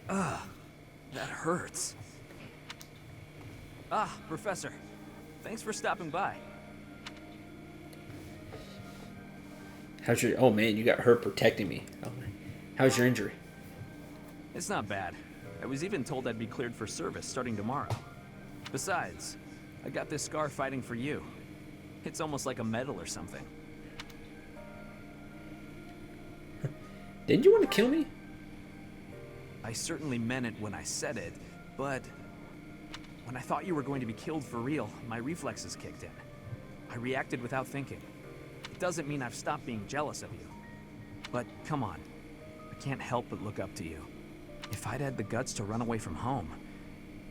Ugh, that hurts. Ah, Professor. Thanks for stopping by. How's your... Oh, man, you got her protecting me. Oh, how's your injury? It's not bad. I was even told I'd be cleared for service starting tomorrow. Besides, I got this scar fighting for you. It's almost like a medal or something. Didn't you want to kill me? I certainly meant it when I said it, but when I thought you were going to be killed for real, my reflexes kicked in. I reacted without thinking. It doesn't mean I've stopped being jealous of you. But come on, I can't help but look up to you. If I'd had the guts to run away from home,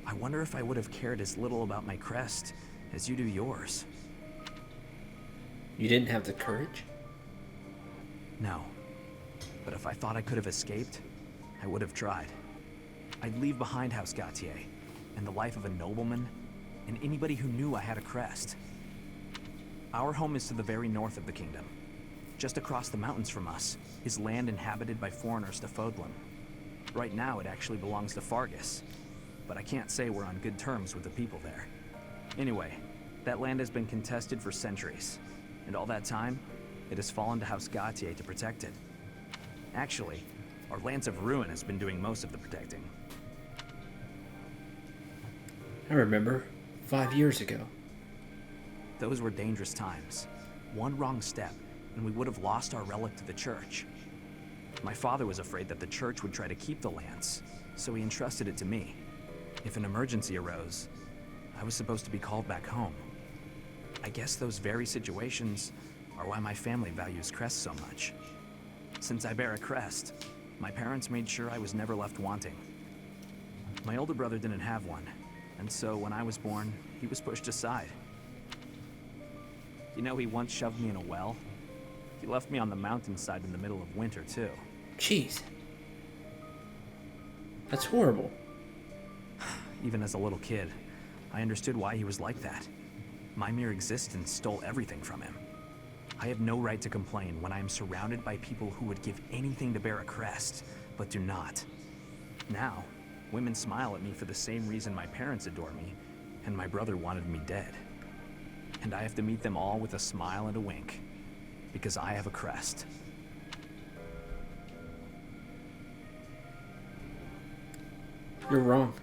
I wonder if I would have cared as little about my crest as you do yours. You didn't have the courage? No. But if I thought I could have escaped, I would have tried. I'd leave behind House Gautier, and the life of a nobleman, and anybody who knew I had a crest. Our home is to the very north of the kingdom. Just across the mountains from us is land inhabited by foreigners to Fodlan. Right now it actually belongs to Fargus, but I can't say we're on good terms with the people there. Anyway, that land has been contested for centuries, and all that time, it has fallen to House Gautier to protect it. Actually, our Lance of Ruin has been doing most of the protecting. I remember. 5 years ago. Those were dangerous times. One wrong step, and we would have lost our relic to the church. My father was afraid that the church would try to keep the lance, so he entrusted it to me. If an emergency arose, I was supposed to be called back home. I guess those very situations are why my family values crests so much. Since I bear a crest, my parents made sure I was never left wanting. My older brother didn't have one, and so when I was born, he was pushed aside. You know, he once shoved me in a well. He left me on the mountainside in the middle of winter, too. Jeez. That's horrible. Even as a little kid, I understood why he was like that. My mere existence stole everything from him. I have no right to complain when I am surrounded by people who would give anything to bear a crest, but do not. Now, women smile at me for the same reason my parents adore me, and my brother wanted me dead. And I have to meet them all with a smile and a wink, because I have a crest. You're wrong.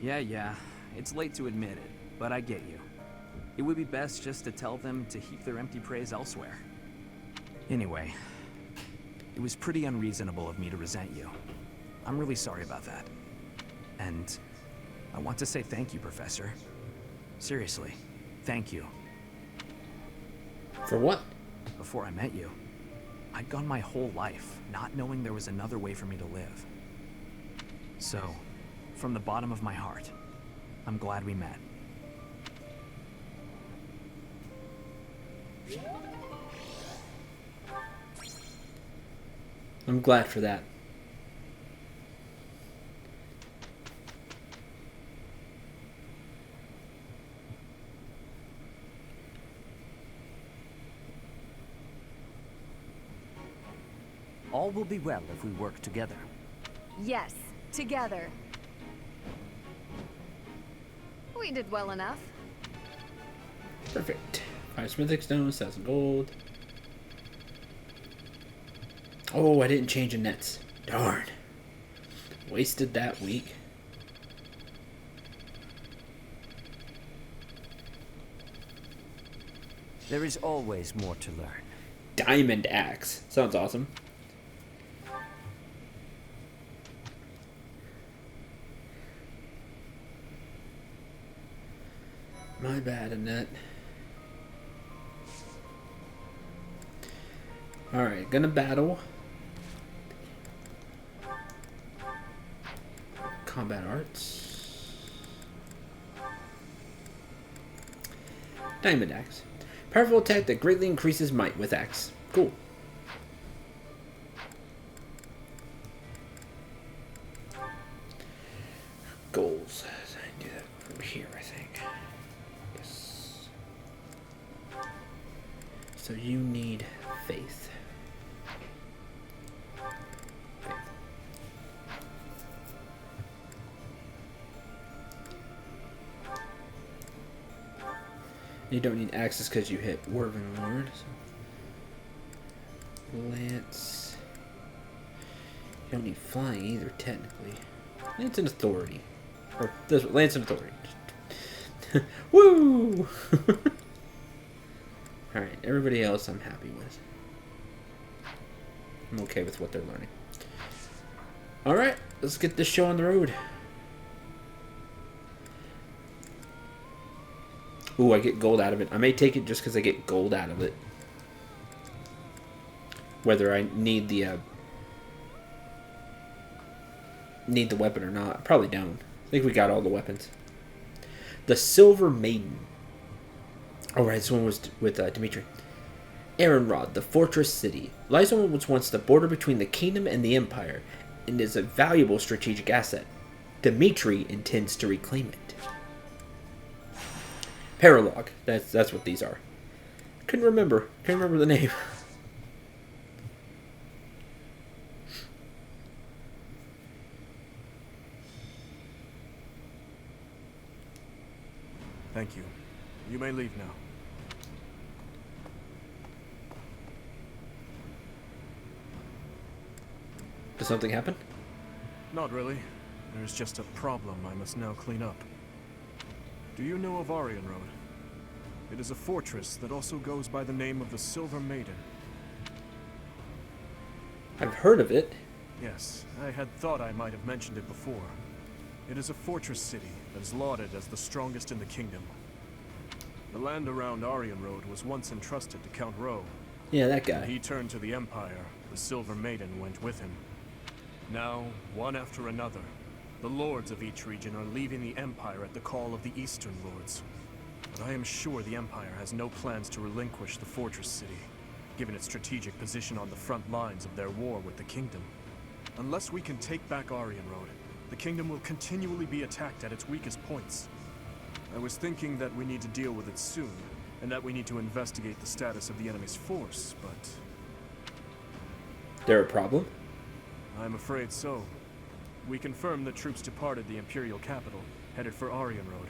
Yeah, it's late to admit it, but I get you. It would be best just to tell them to heap their empty praise elsewhere. Anyway, it was pretty unreasonable of me to resent you. I'm really sorry about that. And I want to say thank you, Professor. Seriously, thank you. For what? Before I met you, I'd gone my whole life not knowing there was another way for me to live. So, from the bottom of my heart, I'm glad we met. I'm glad for that. All will be well if we work together. Yes, together. We did well enough. Perfect. 5 smithing stones, 1,000 gold. Oh, I didn't change the nets. Darn. Wasted that week. There is always more to learn. Diamond axe. Sounds awesome. My bad, Annette. Alright, gonna battle. Combat arts. Diamond axe. Powerful attack that greatly increases might with axe. Cool. Goals. I can do that from here, I think. Yes. So you need faith. You don't need access because you hit Dwarven Lord. So. Lance. You don't need flying either, technically. Lance and Authority. Or this Lance and Authority. Woo! Alright, everybody else I'm happy with. I'm okay with what they're learning. Alright, let's get this show on the road. Ooh, I get gold out of it. I may take it just because I get gold out of it. Whether I need the weapon or not. I probably don't. I think we got all the weapons. The Silver Maiden. Oh, right, this one was with Dimitri. Erenrod, the fortress city, lies on what was once the border between the kingdom and the empire, and is a valuable strategic asset. Dimitri intends to reclaim it. Paralog, that's what these are. Couldn't remember the name. Thank you. You may leave now. Did something happen? Not really. There's just a problem I must now clean up. Do you know of Aryan Road? It is a fortress that also goes by the name of the Silver Maiden. I've heard of it. Yes, I had thought I might have mentioned it before. It is a fortress city that is lauded as the strongest in the kingdom. The land around Aryan Road was once entrusted to Count Rowe. Yeah, that When guy. he turned to the Empire, the Silver Maiden went with him. Now, one after another, the lords of each region are leaving the Empire at the call of the Eastern Lords. But I am sure the Empire has no plans to relinquish the fortress city, given its strategic position on the front lines of their war with the Kingdom. Unless we can take back Aryan Road, the Kingdom will continually be attacked at its weakest points. I was thinking that we need to deal with it soon, and that we need to investigate the status of the enemy's force, but There a problem? I'm afraid so. We confirmed that troops departed the Imperial capital, headed for Aryan Road.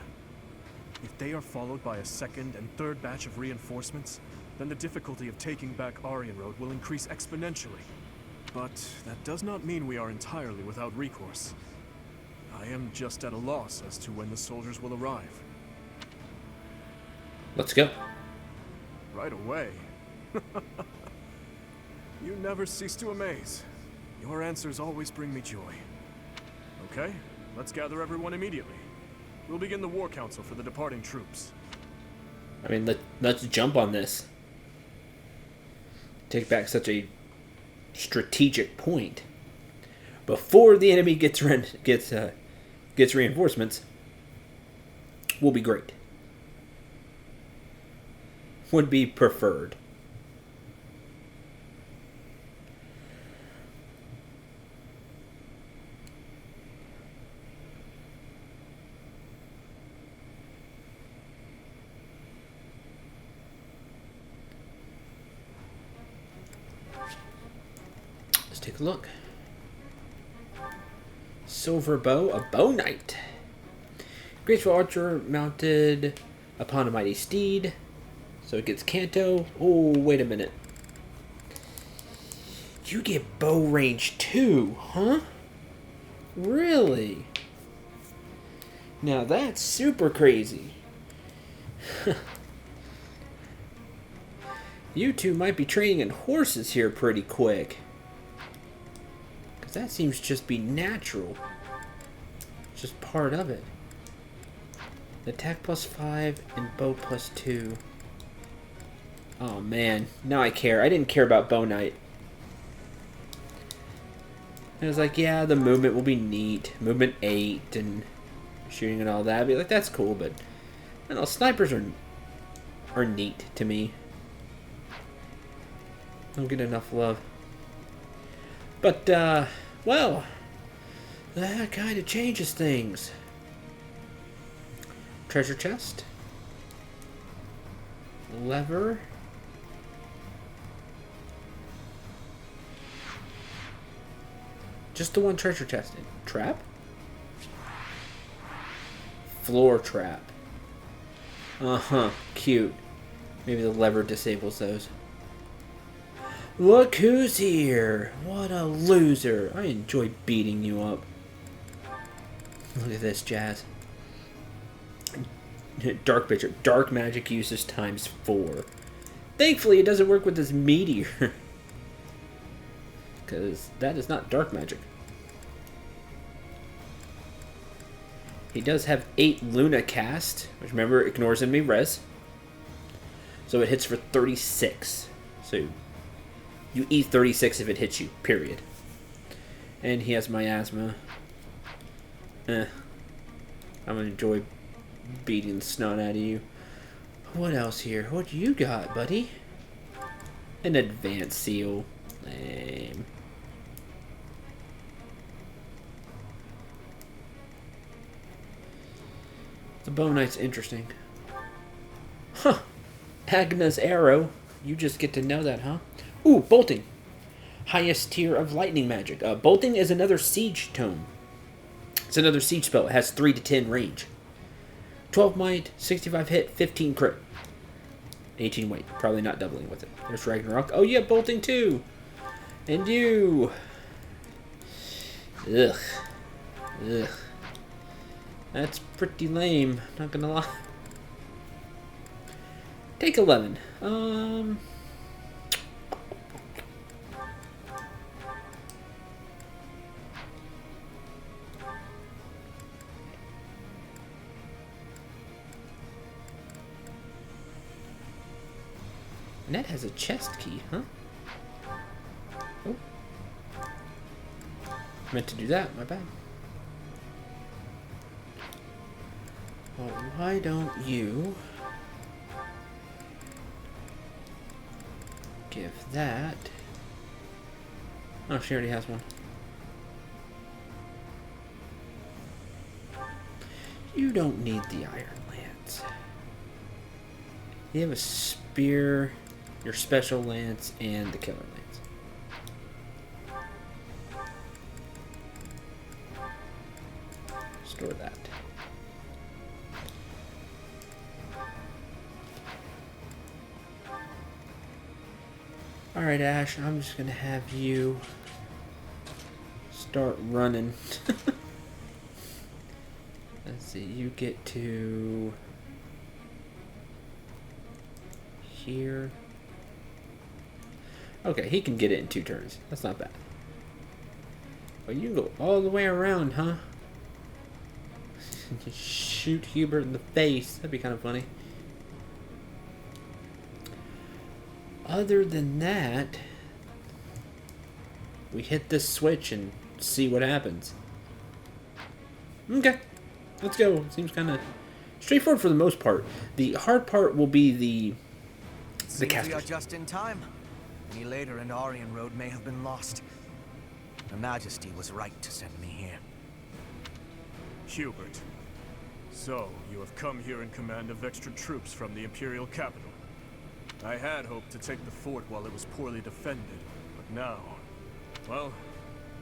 If they are followed by a second and third batch of reinforcements, then the difficulty of taking back Aryan Road will increase exponentially. But that does not mean we are entirely without recourse. I am just at a loss as to when the soldiers will arrive. Let's go. Right away. You never cease to amaze. Your answers always bring me joy. Okay, let's gather everyone immediately. We'll begin the war council for the departing troops. I mean, let's jump on this. Take back such a strategic point before the enemy gets reinforcements. Will be great. Would be preferred. Let's take a look. Silver bow, a bow knight. Graceful archer mounted upon a mighty steed. So it gets Canto. Oh, wait a minute. You get bow range too, huh? Really? Now that's super crazy. You two might be training in horses here pretty quick. Because that seems to just be natural. It's just part of it. Attack +5 and bow +2. Oh man, now I care. I didn't care about Bow Knight. I was like, yeah, the movement will be neat. Movement 8 and shooting and all that. I'd be like, that's cool, but I don't know, snipers are neat to me. Don't get enough love. But, well, that kind of changes things. Treasure chest. Lever. Just the one treasure chest. Trap? Floor trap. Uh-huh. Cute. Maybe the lever disables those. Look who's here! What a loser! I enjoy beating you up. Look at this, Jazz. Dark picture. Dark magic uses ×4. Thankfully, it doesn't work with this meteor. Because that is not dark magic. He does have 8 Luna cast, which remember ignores enemy res. So it hits for 36. So you eat 36 if it hits you, period. And he has miasma. I'm gonna enjoy beating the snot out of you. What else here? What you got, buddy? An advanced seal. Lame. The Bow Knight's interesting. Huh. Agna's arrow. You just get to know that, huh? Ooh, bolting. Highest tier of lightning magic. Bolting is another siege tome. It's another siege spell. It has 3 to 10 range. 12 might, 65 hit, 15 crit. 18 weight. Probably not doubling with it. There's Ragnarok. Oh yeah, bolting too. And you. Ugh. Ugh. That's pretty lame. Not gonna lie. Take 11. Ned has a chest key, huh? Oh. Meant to do that, my bad. Well, why don't you give that... Oh, she already has one. You don't need the Iron Lance. You have a spear, your special lance, and the killer lance. Store that. Alright, Ash, I'm just gonna have you start running. Let's see, you get to here. Okay, he can get it in 2 turns. That's not bad. But you go all the way around, huh? Just shoot Hubert in the face. That'd be kind of funny. Other than that, we hit this switch and see what happens. Okay, let's go. Seems kind of straightforward for the most part. The hard part will be the We are casters. just in time. Any later and Aryan Road may have been lost. Her Majesty was right to send me here. Hubert. So, you have come here in command of extra troops from the Imperial capital. I had hoped to take the fort while it was poorly defended, but now, well,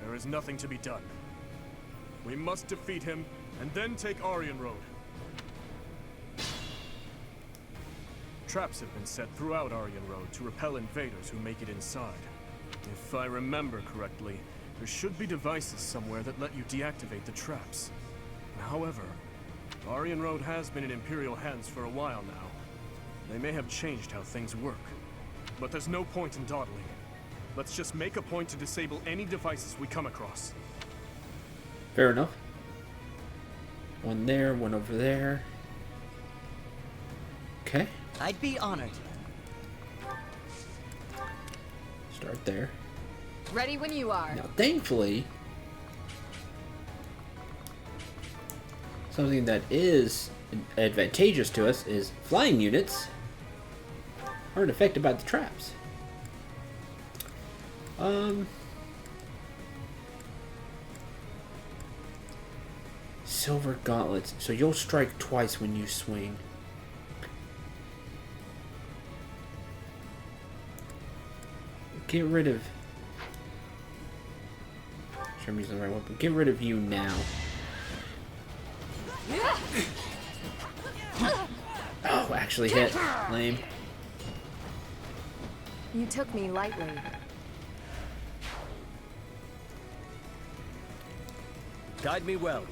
there is nothing to be done. We must defeat him, and then take Aryan Road. Traps have been set throughout Aryan Road to repel invaders who make it inside. If I remember correctly, there should be devices somewhere that let you deactivate the traps. However, Aryan Road has been in Imperial hands for a while now. They may have changed how things work. But there's no point in dawdling. Let's just make a point to disable any devices we come across. Fair enough. One there, one over there. Okay, I'd be honored. start there. Ready when you are. Now, thankfully, something that is advantageous to us is flying units aren't affected by the traps. Silver gauntlets. So you'll strike twice when you swing. Get rid of... Sure I'm using the right weapon. Get rid of you now. Oh, Oh, actually hit. Lame. You took me lightly. Guide me well.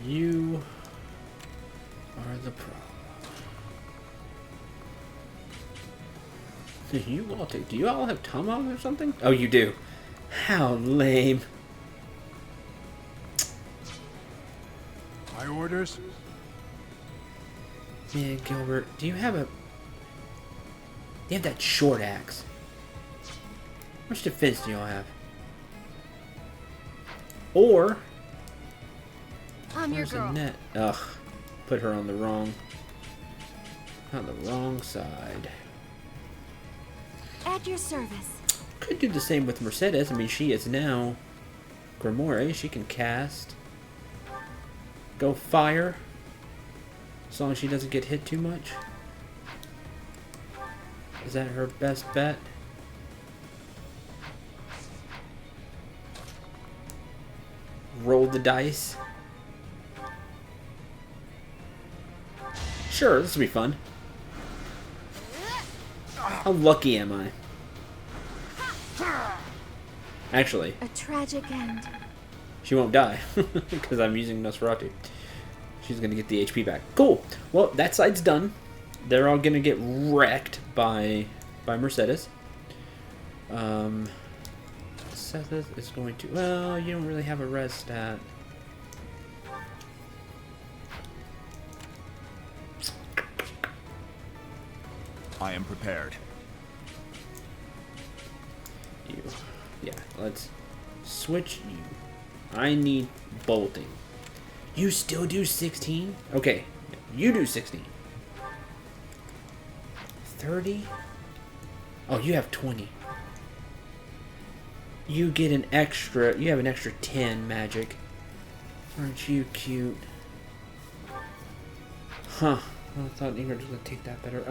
You are the problem. Do you all have tomahawks or something? Oh, you do. How lame. My orders? Yeah, Gilbert, do you have that short axe? How much defense do y'all have? Or I'm your where's the girl. net? Ugh, put her on the wrong side. At your service. Could do the same with Mercedes. I mean, she is now Grimoire. She can cast. Go fire. As long as she doesn't get hit too much. Is that her best bet? Roll the dice. Sure, this will be fun. How lucky am I? Actually, A tragic end. she won't die because I'm using Nosferatu. She's gonna get the HP back. Cool. Well, that side's done. They're all gonna get wrecked by Mercedes. Seth is going to. Well, you don't really have a res stat. I am prepared. You. Yeah, let's switch you. I need bolting. You still do 16? Okay, you do 16. 30? Oh, you have 20. You get an extra, you have an extra 10 magic. Aren't you cute? Huh. Well, I thought Ingrid was gonna take that better.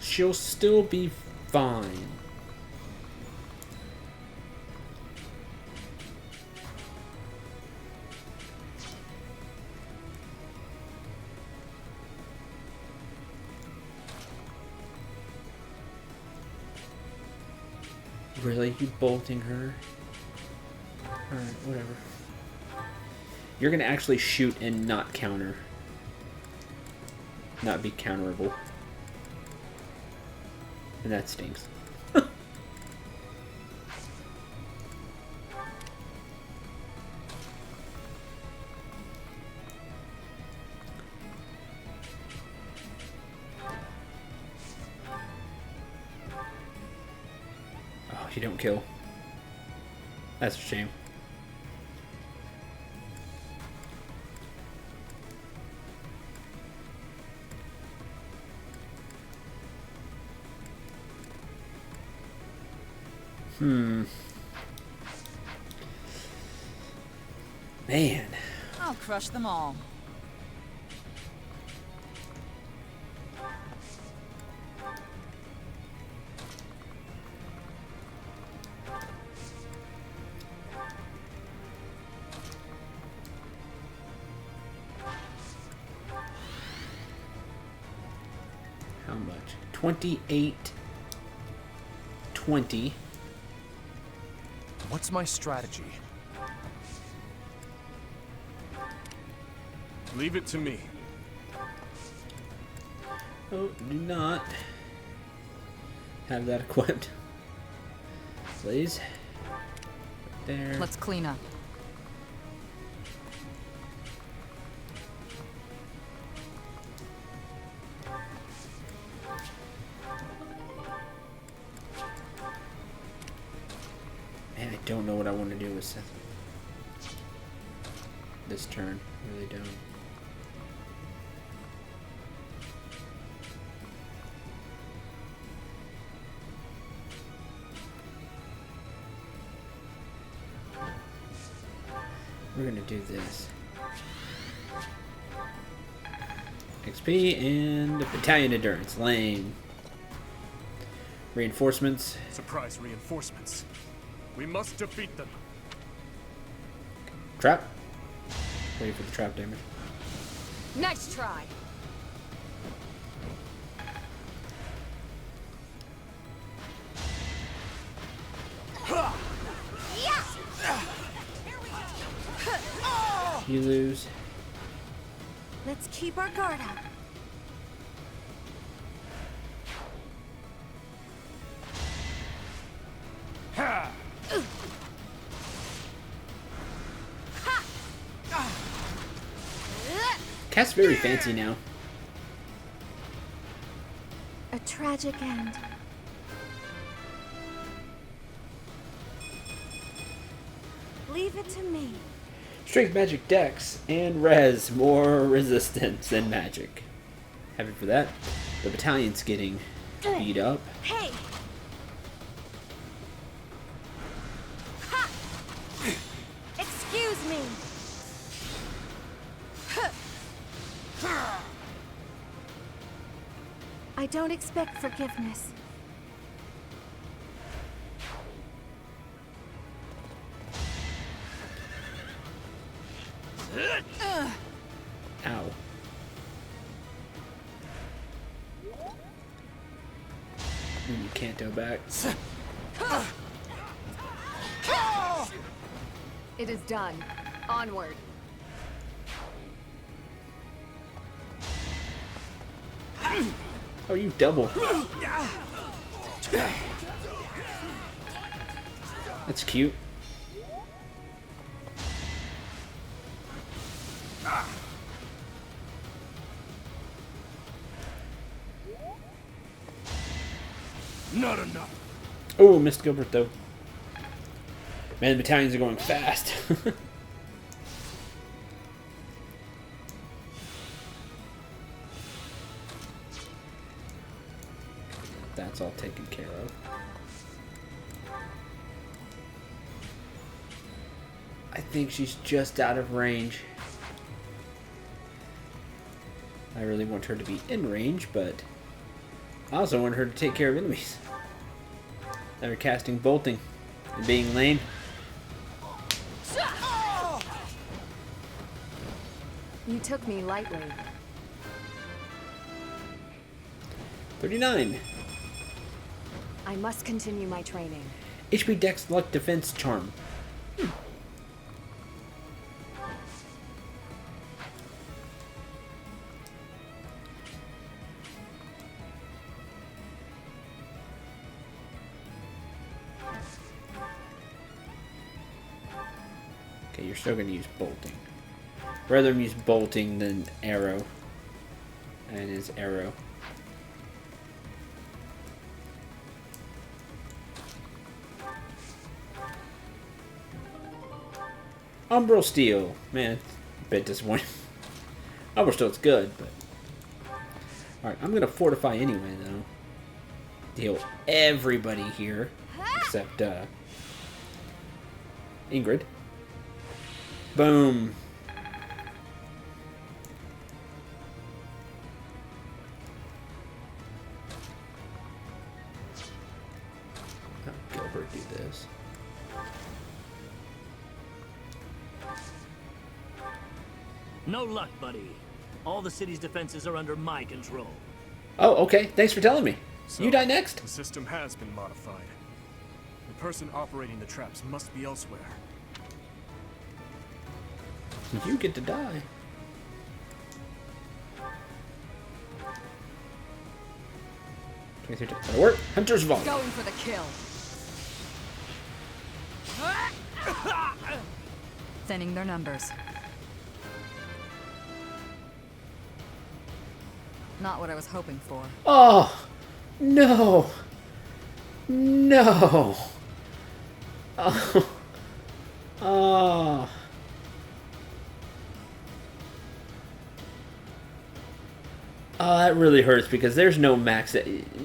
She'll still be fine. Really? You bolting her? Alright, whatever. You're gonna actually shoot and not counter. Not be counterable. And that stinks. Oh, you don't kill. That's a shame. Man. I'll crush them all. How much? 28. 20. What's my strategy? Leave it to me. Oh, do not have that equipped. Please. Right there. Let's clean up. Man, I don't know what I want to do with Seth. This turn. I really don't. We're gonna do this. XP and battalion endurance. Lame. Reinforcements. Surprise reinforcements. We must defeat them. Trap. Wait for the trap damage. Nice try. You lose. Let's keep our guard up. Cat's very fancy now. A tragic end. Leave it to me. Strength, magic, dex, and res. More resistance than magic. Happy for that. The battalion's getting beat up. Hey! Ha! Excuse me. I don't expect forgiveness. Ow. You can't go back. It is done. Onward. Oh, you double. That's cute. Not enough. Oh, missed Gilbert though. Man, the battalions are going fast. That's all taken care of. I think she's just out of range. I really want her to be in range, but I also want her to take care of enemies that are casting bolting and being lame. You took me lightly. 39. I must continue my training. HP, Dex, Luck, Defense, Charm. Okay, you're still going to use bolting. Rather than use bolting than arrow. And it is arrow. Umbral Steel. Man, a bit disappointing. Umbral Steel's good, but... Alright, I'm going to fortify anyway, though. Heal everybody here. Except, Ingrid. Boom. How Gilbert do this? No luck, buddy. All the city's defenses are under my control. Oh, okay. Thanks for telling me. So, You die next. The system has been modified. The person operating the traps must be elsewhere. You get to die. That'll work. Hunter's Vault. Going for the kill. Thinning their numbers. Not what I was hoping for. Oh, no. No. Oh. Oh. Oh, that really hurts because there's no max.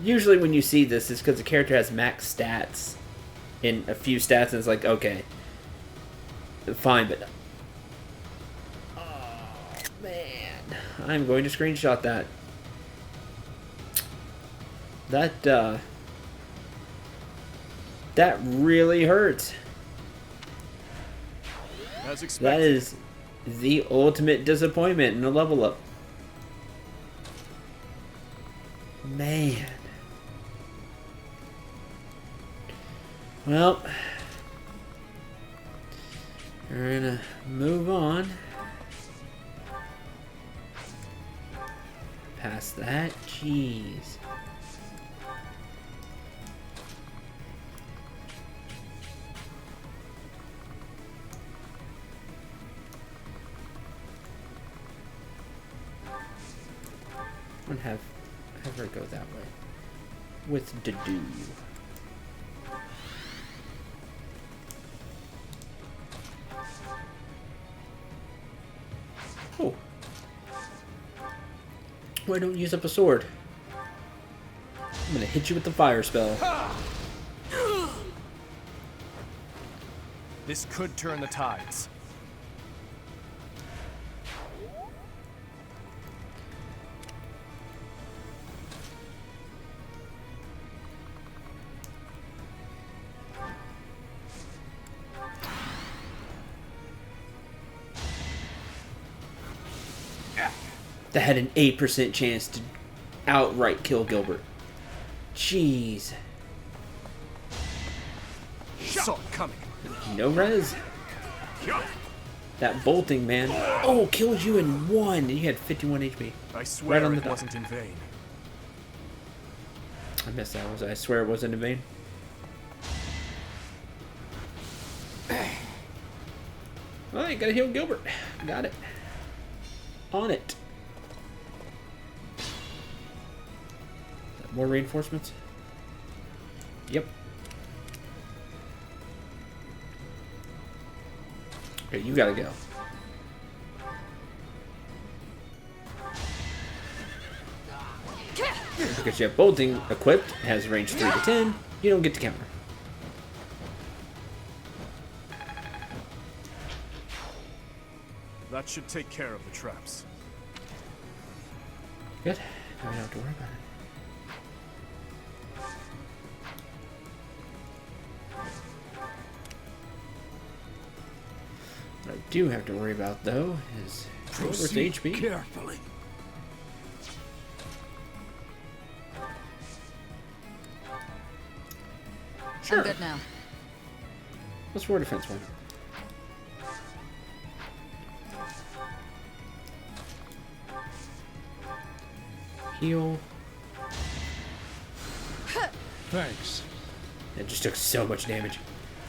Usually when you see this, it's because the character has max stats in a few stats, and it's like, okay, fine, but... Oh, man. I'm going to screenshot that. That really hurts. As expected. That is the ultimate disappointment in a level up. Man. Well, we're gonna move on. Past that, jeez. I'm gonna have her go that way with the do. Oh. Why don't you use up a sword? I'm gonna hit you with the fire spell. This could turn the tides. That had an 8% chance to outright kill Gilbert. Jeez. Saw it coming. No res. That bolting, man. Oh, killed you in one. And you had 51 HP. I swear Right on the it dot. wasn't in vain. I missed that. I swear it wasn't in vain. Well, you gotta heal Gilbert. Got it. On it. More reinforcements? Yep. Okay, you gotta go. Because you have bolting equipped, it has range 3 to 10, you don't get to counter. That should take care of the traps. Good. Now we don't have to worry about it. What I do have to worry about, though, is Gilbert's HP. carefully. Sure. I'm good now. What's for defense one? Heal. Thanks. That just took so much damage.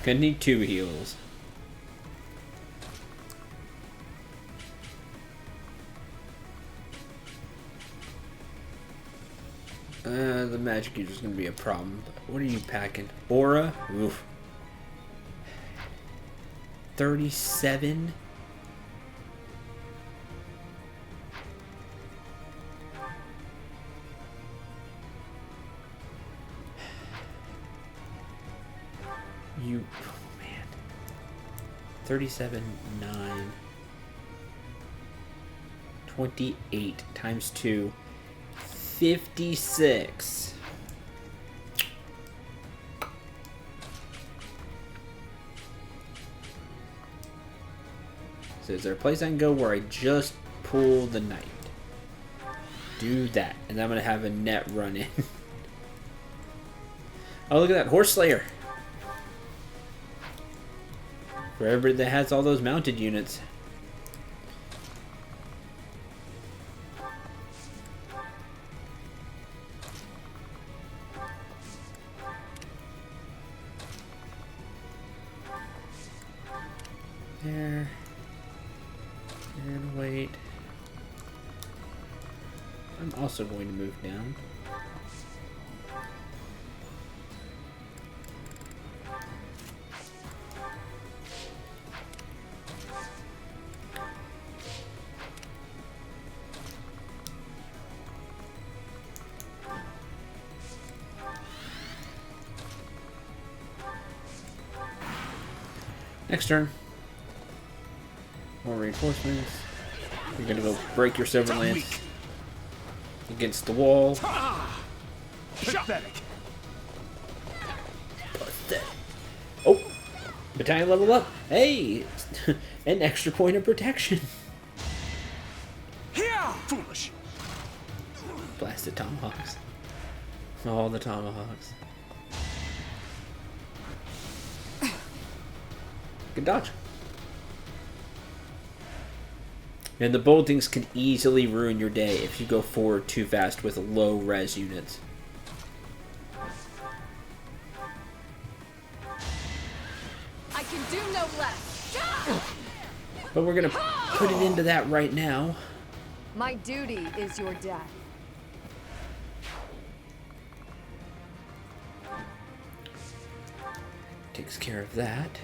Gonna need 2 heals. The magic user's gonna be a problem. But what are you packing? Aura? Oof. 37? You, oh man. 37, 9. 28 times 2. 56. So is there a place I can go where I just pull the knight? Do that. And I'm going to have a net run in. Oh, look at that. Horse Slayer. For everybody that has all those mounted units. There. And wait. I'm also going to move down. Next turn. More reinforcements. You're gonna go break your silver lance against the wall. Pathetic. Oh, battalion level up. Hey, An extra point of protection. Here! Foolish! Blasted tomahawks. All the tomahawks. Good dodge. And the boltings can easily ruin your day if you go forward too fast with low res units. I can do no less. But we're gonna put it into that right now. My duty is your death. Takes care of that.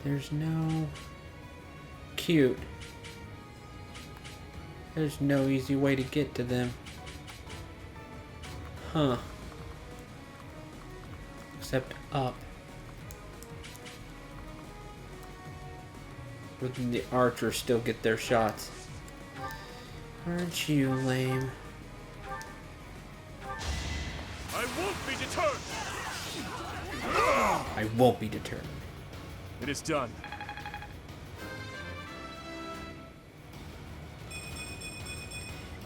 There's no... Cute. There's no easy way to get to them. Huh. Except up. But then the archers still get their shots. Aren't you lame? I won't be deterred! I won't be deterred. It is done.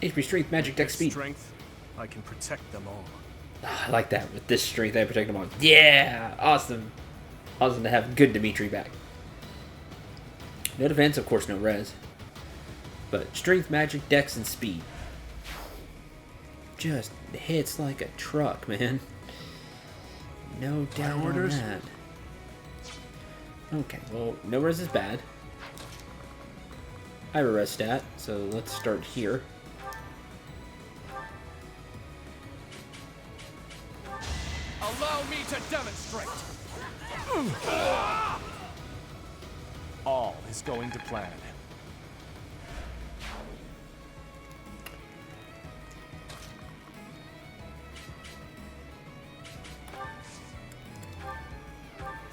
HP strength, magic, dex, speed. Strength, I can protect them all. I like that. With this strength, I protect them all. Yeah! Awesome. Awesome to have good Dimitri back. No defense, of course, no res. But strength, magic, dex, and speed. Just hits like a truck, man. No doubt on that. Okay, well, no res is bad. I have a res stat, so let's start here. Allow me to demonstrate. All is going to plan.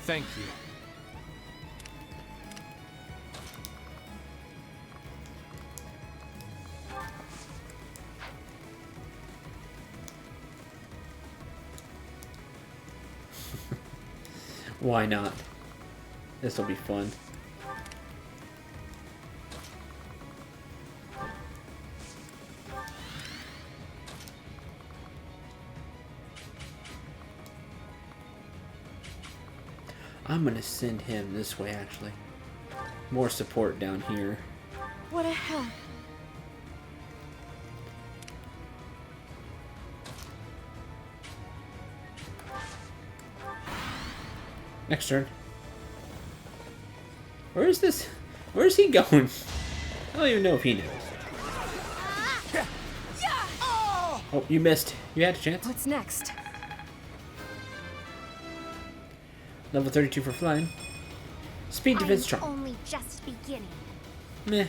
Thank you. Why not? This will be fun. I'm gonna send him this way, actually. More support down here. What a hell. Next turn. Where is this? Where is he going? I don't even know if he knows. Oh, you missed. You had a chance. What's next? Level 32 for flying. Speed defense charm. Only just beginning. Meh.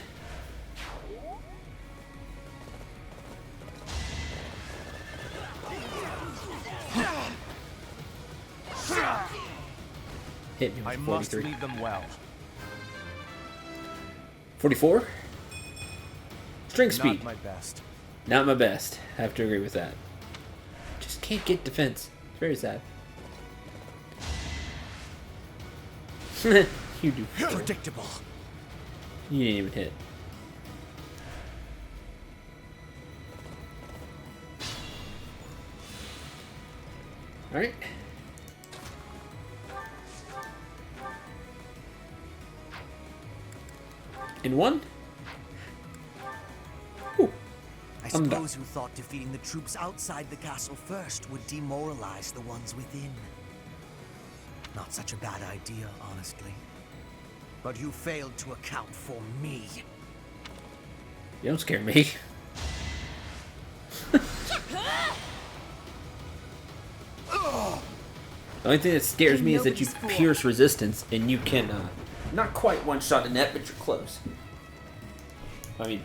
Hit me with I must 43. lead them well. 44? Strength speed. Not my best. Not my best. I have to agree with that. Just can't get defense. It's very sad. You do. Predictable. You didn't even hit. Alright. In one? Ooh. I I'm done. suppose you thought defeating the troops outside the castle first would demoralize the ones within. Not such a bad idea, honestly. But you failed to account for me. You don't scare me. The only thing that scares me is that you pierce resistance and you can, not quite one shot a net, but you're close. I mean,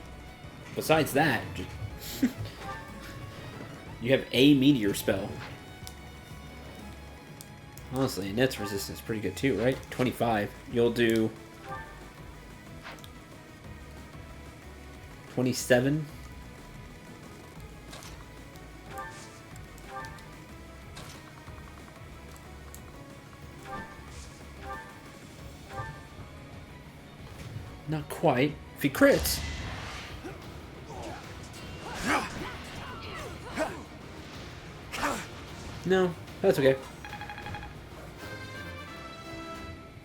besides that, you have a meteor spell. Honestly, Annette's resistance is pretty good too, right? 25. You'll do 27. Not quite. If he crits. No, that's okay.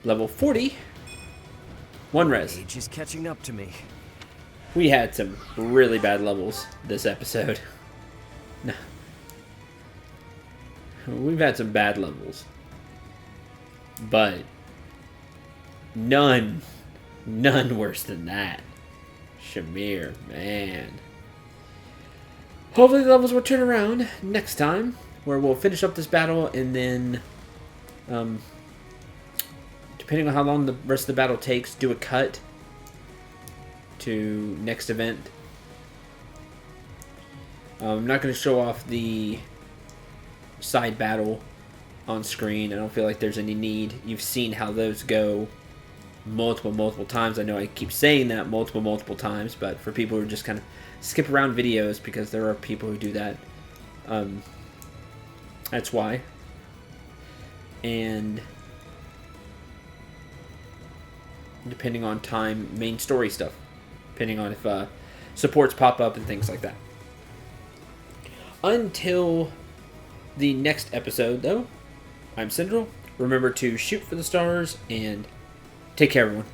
Level 40. One res. Age is catching up to me. We had some really bad levels this episode. No. We've had some bad levels. But none worse than that. Shamir, man. Hopefully the levels will turn around next time, where we'll finish up this battle and then, depending on how long the rest of the battle takes, do a cut to next event. I'm not going to show off the side battle on screen. I don't feel like there's any need. You've seen how those go multiple times. I know I keep saying that multiple times, but for people who just kind of skip around videos, because there are people who do that, that's why. And depending on time, main story stuff, depending on if supports pop up and things like that. Until the next episode, though, I'm Syndril. Remember to shoot for the stars and take care, everyone.